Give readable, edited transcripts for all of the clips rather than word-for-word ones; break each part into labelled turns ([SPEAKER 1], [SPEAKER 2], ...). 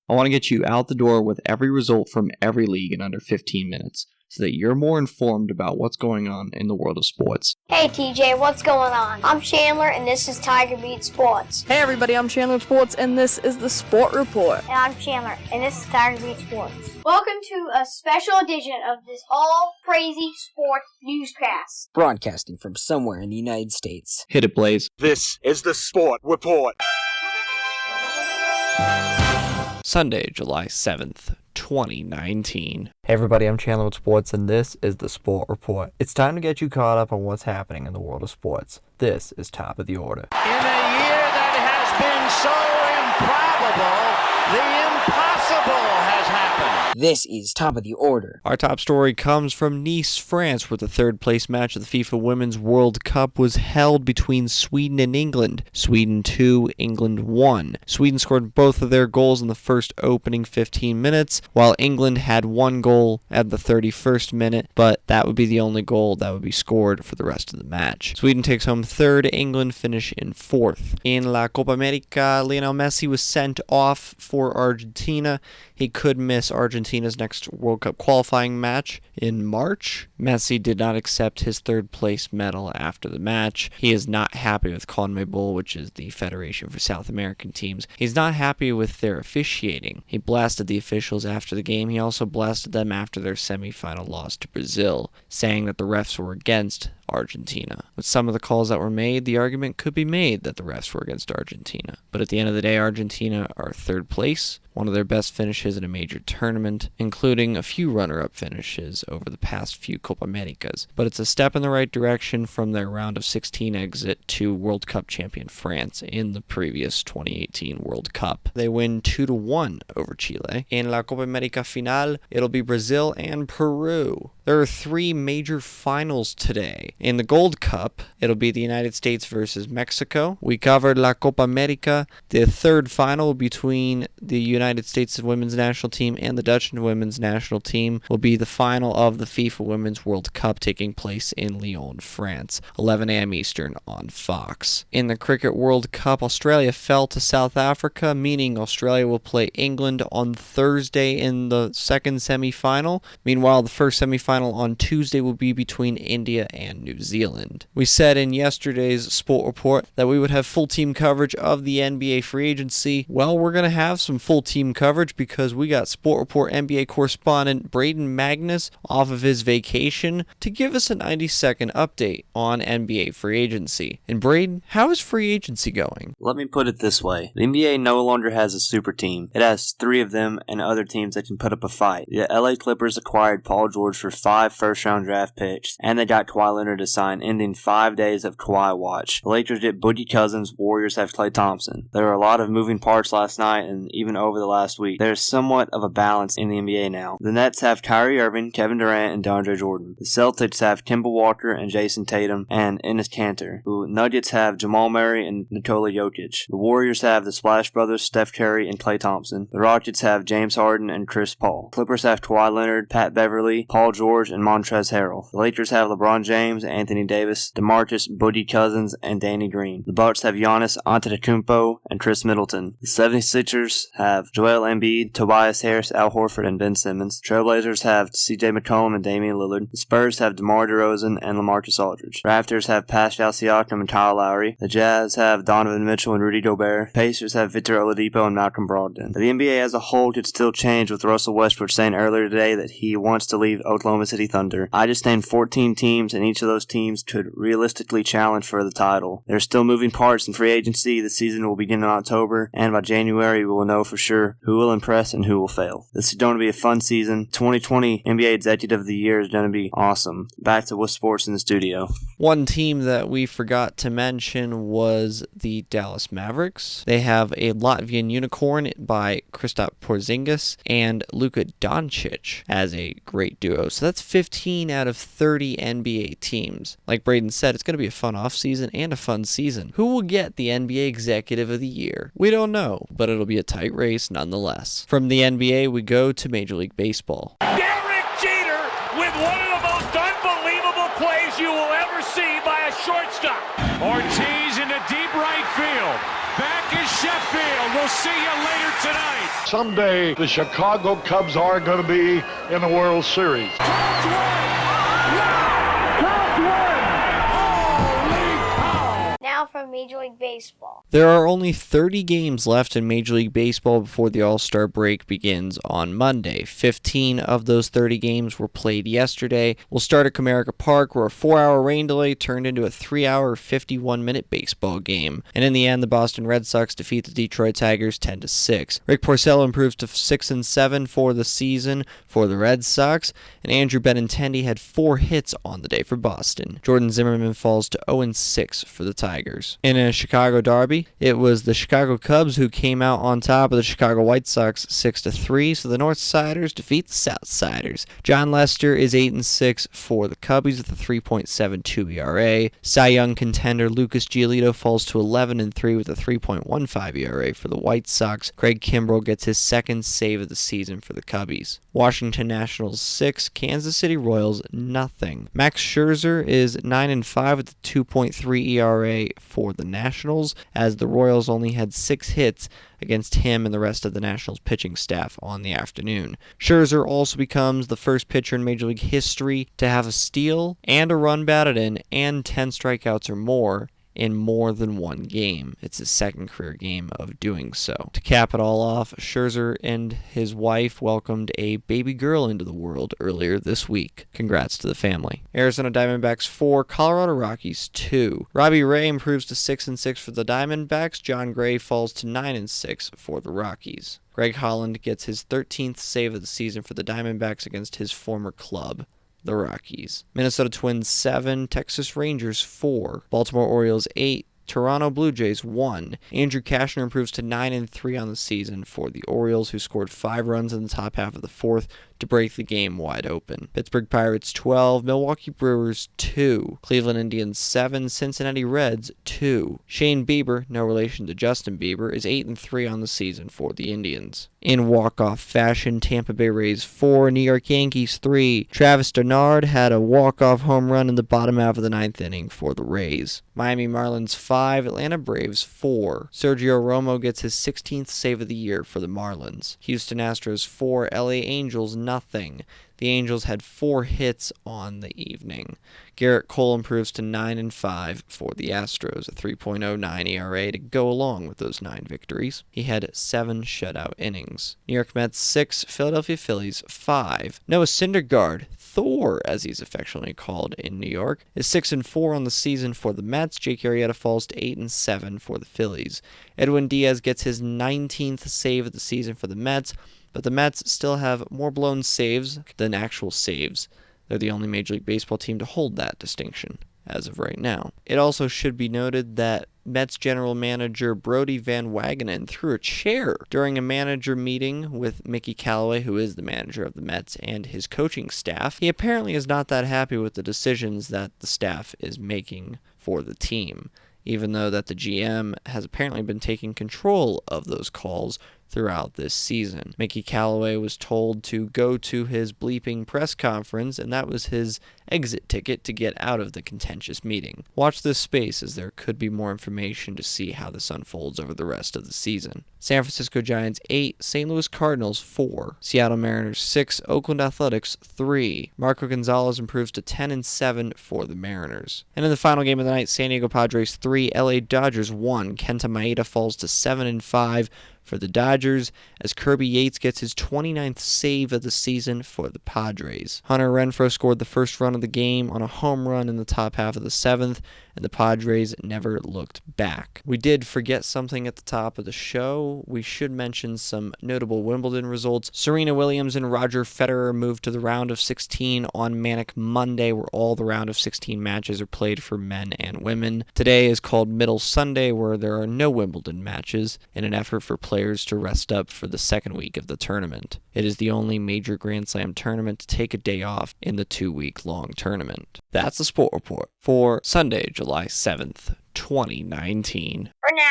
[SPEAKER 1] I want to get you out the door with every result from every league in under 15 minutes, so that you're more informed about what's going on in the world of sports.
[SPEAKER 2] Hey TJ, what's going on? I'm Chandler and this is Tiger Beat Sports.
[SPEAKER 3] Hey everybody, I'm Chandler Sports and this is the Sport Report.
[SPEAKER 2] And I'm Chandler and this is Tiger Beat Sports. Welcome to a special edition of this all-crazy sports newscast.
[SPEAKER 4] Broadcasting from somewhere in the United States.
[SPEAKER 1] Hit it, Blaze.
[SPEAKER 5] This is the Sport Report.
[SPEAKER 1] Sunday, July 7th, 2019.
[SPEAKER 6] Hey everybody, I'm Chandler with Sports, and this is the Sport Report. It's time to get you caught up on what's happening in the world of sports. This is Top of the Order.
[SPEAKER 7] In a year that has been so improbable, the impossible has happened.
[SPEAKER 4] This is Top of the Order.
[SPEAKER 1] Our top story comes from Nice, France, where the third-place match of the FIFA Women's World Cup was held between Sweden and England. Sweden 2, England 1. Sweden scored both of their goals in the first opening 15 minutes, while England had one goal at the 31st minute, but that would be the only goal that would be scored for the rest of the match. Sweden takes home third, England finish in fourth. In La Copa America, Lionel Messi was sent off for Argentina. He could miss Argentina's next World Cup qualifying match in March. Messi did not accept his third-place medal after the match. He is not happy with CONMEBOL, which is the Federation for South American Teams. He's not happy with their officiating. He blasted the officials after the game. He also blasted them after their semifinal loss to Brazil, saying that the refs were against Argentina. With some of the calls that were made, the argument could be made that the refs were against Argentina. But at the end of the day, Argentina are third place, one of their best finishes in a major tournament, including a few runner-up finishes over the past few Copa Americas. But it's a step in the right direction from their round of 16 exit to World Cup champion France in the previous 2018 World Cup. They win 2-1 over Chile. In La Copa America Final, it'll be Brazil and Peru. There are three major finals today. In the Gold Cup, it'll be the United States versus Mexico. We covered La Copa America. The third final between the United States women's national team and the Dutch women's national team will be the final of the FIFA Women's World Cup taking place in Lyon, France, 11 a.m. Eastern on Fox. In the Cricket World Cup, Australia fell to South Africa, meaning Australia will play England on Thursday in the second semi-final. Meanwhile, the first semi-final on Tuesday will be between India and New Zealand. We said in yesterday's Sport Report that we would have full team coverage of the NBA free agency. Well, we're going to have some full team coverage because we got Sport Report NBA correspondent Braden Magnus off of his vacation to give us a 90-second update on NBA free agency. And Braden, how is free agency going?
[SPEAKER 8] Let me put it this way. The NBA no longer has a super team. It has three of them and other teams that can put up a fight. The LA Clippers acquired Paul George for 5 first-round draft picks, and they got Kawhi Leonard to sign, ending 5 days of Kawhi watch. The Lakers get Boogie Cousins, Warriors have Klay Thompson. There were a lot of moving parts last night and even over the last week. There's somewhat of a balance in the NBA now. The Nets have Kyrie Irving, Kevin Durant, and DeAndre Jordan. The Celtics have Kemba Walker and Jason Tatum and Enes Kanter. The Nuggets have Jamal Murray and Nikola Jokic. The Warriors have the Splash Brothers, Steph Curry, and Klay Thompson. The Rockets have James Harden and Chris Paul. Clippers have Kawhi Leonard, Pat Beverly, Paul George, and Montrezl Harrell. The Lakers have LeBron James, Anthony Davis, DeMarcus, Boogie Cousins, and Danny Green. The Bucks have Giannis Antetokounmpo and Chris Middleton. The 76ers have Joel Embiid, Tobias Harris, Al Horford, and Ben Simmons. Trailblazers have CJ McCollum and Damian Lillard. The Spurs have DeMar DeRozan and LaMarcus Aldridge. Raptors have Pascal Siakam and Kyle Lowry. The Jazz have Donovan Mitchell and Rudy Gobert. Pacers have Victor Oladipo and Malcolm Brogdon. The NBA as a whole could still change, with Russell Westbrook saying earlier today that he wants to leave Oklahoma City Thunder. I just named 14 teams, and each of those teams could realistically challenge for the title. There's still moving parts in free agency. The season will begin in October, and by January we will know for sure who will impress and who will fail. This is going to be a fun season. 2020 NBA Executive of the Year is going to be awesome. Back to With Sports in the studio.
[SPEAKER 1] One team that we forgot to mention was the Dallas Mavericks. They have a Latvian unicorn by Kristaps Porzingis and Luka Doncic as a great duo. So that's 15 out of 30 NBA teams. Like Braden said, it's going to be a fun offseason and a fun season. Who will get the NBA Executive of the Year? We don't know, but it'll be a tight race nonetheless. From the NBA, we go to Major League Baseball.
[SPEAKER 7] Derek Jeter with one of the most unbelievable plays you will ever see by a shortstop. Ortiz into deep right field. Back is Sheffield. Will see you later tonight.
[SPEAKER 9] Someday, the Chicago Cubs are going to be in the World Series.
[SPEAKER 2] Now from Major League Baseball.
[SPEAKER 1] There are only 30 games left in Major League Baseball before the All-Star break begins on Monday. 15 of those 30 games were played yesterday. We'll start at Comerica Park, where a 4-hour rain delay turned into a 3-hour, 51-minute baseball game. And in the end, the Boston Red Sox defeat the Detroit Tigers 10-6. Rick Porcello improves to 6-7 for the season for the Red Sox, and Andrew Benintendi had 4 hits on the day for Boston. Jordan Zimmerman falls to 0-6 for the Tigers. In a Chicago derby, it was the Chicago Cubs who came out on top of the Chicago White Sox 6-3, so the North Siders defeat the South Siders. John Lester is 8-6 for the Cubbies with a 3.72 ERA. Cy Young contender Lucas Giolito falls to 11-3 with a 3.15 ERA for the White Sox. Craig Kimbrell gets his second save of the season for the Cubbies. Washington Nationals 6, Kansas City Royals nothing. Max Scherzer is 9-5 with a 2.3 ERA for the Nationals, as the Royals only had 6 hits against him and the rest of the Nationals pitching staff on the afternoon. Scherzer also becomes the first pitcher in Major League history to have a steal and a run batted in and 10 strikeouts or more in more than one game. It's his second career game of doing so. To cap it all off, Scherzer and his wife welcomed a baby girl into the world earlier this week. Congrats to the family. Arizona Diamondbacks 4, Colorado Rockies 2. Robbie Ray improves to 6-6 for the Diamondbacks. John Gray falls to 9-6 for the Rockies. Greg Holland gets his 13th save of the season for the Diamondbacks against his former club, the Rockies. Minnesota Twins 7, Texas Rangers 4, Baltimore Orioles 8, Toronto Blue Jays 1. Andrew Cashner improves to 9-3 on the season for the Orioles, who scored 5 runs in the top half of the fourth to break the game wide open. Pittsburgh Pirates 12, Milwaukee Brewers 2, Cleveland Indians 7, Cincinnati Reds 2. Shane Bieber, no relation to Justin Bieber, is 8-3 on the season for the Indians. In walk-off fashion, Tampa Bay Rays 4, New York Yankees 3. Travis Denard had a walk-off home run in the bottom half of the 9th inning for the Rays. Miami Marlins 5, Atlanta Braves 4. Sergio Romo gets his 16th save of the year for the Marlins. Houston Astros 4, LA Angels nothing. The Angels had 4 hits on the evening. Garrett Cole improves to 9-5 for the Astros, a 3.09 ERA to go along with those 9 victories. He had 7 shutout innings. New York Mets 6, Philadelphia Phillies 5. Noah Syndergaard, Thor as he's affectionately called in New York, is 6-4 on the season for the Mets. Jake Arrieta falls to 8-7 for the Phillies. Edwin Diaz gets his 19th save of the season for the Mets, but the Mets still have more blown saves than actual saves. They're the only Major League Baseball team to hold that distinction as of right now. It also should be noted that Mets general manager Brodie Van Wagenen threw a chair during a manager meeting with Mickey Callaway, who is the manager of the Mets, and his coaching staff. He apparently is not that happy with the decisions that the staff is making for the team, even though that the GM has apparently been taking control of those calls throughout this season. Mickey Callaway was told to go to his bleeping press conference, and that was his exit ticket to get out of the contentious meeting. Watch this space, as there could be more information to see how this unfolds over the rest of the season. San Francisco Giants 8, St. Louis Cardinals 4, Seattle Mariners 6, Oakland Athletics 3. Marco Gonzalez improves to 10-7 for the Mariners. And in the final game of the night, San Diego Padres 3, LA Dodgers 1. Kenta Maeda falls to 7-5 for the Dodgers, as Kirby Yates gets his 29th save of the season for the Padres. Hunter Renfroe scored the first run of the game on a home run in the top half of the 7th, and the Padres never looked back. We did forget something at the top of the show. We should mention some notable Wimbledon results. Serena Williams and Roger Federer moved to the round of 16 on Manic Monday, where all the round of 16 matches are played for men and women. Today is called Middle Sunday, where there are no Wimbledon matches, in an effort for players to rest up for the second week of the tournament. It is the only major Grand Slam tournament to take a day off in the 2-week-long tournament. That's the Sport Report for Sunday, July 7th, 2019.
[SPEAKER 2] For now,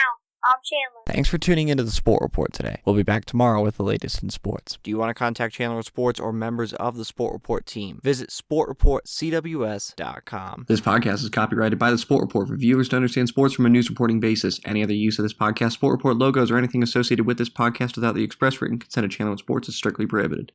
[SPEAKER 2] I'm Chandler.
[SPEAKER 1] Thanks for tuning into the Sport Report today. We'll be back tomorrow with the latest in sports. Do you want to contact Chandler Sports or members of the Sport Report team? Visit sportreportcws.com. This podcast is copyrighted by the Sport Report for viewers to understand sports from a news reporting basis. Any other use of this podcast, Sport Report logos, or anything associated with this podcast without the express written consent of Chandler Sports is strictly prohibited.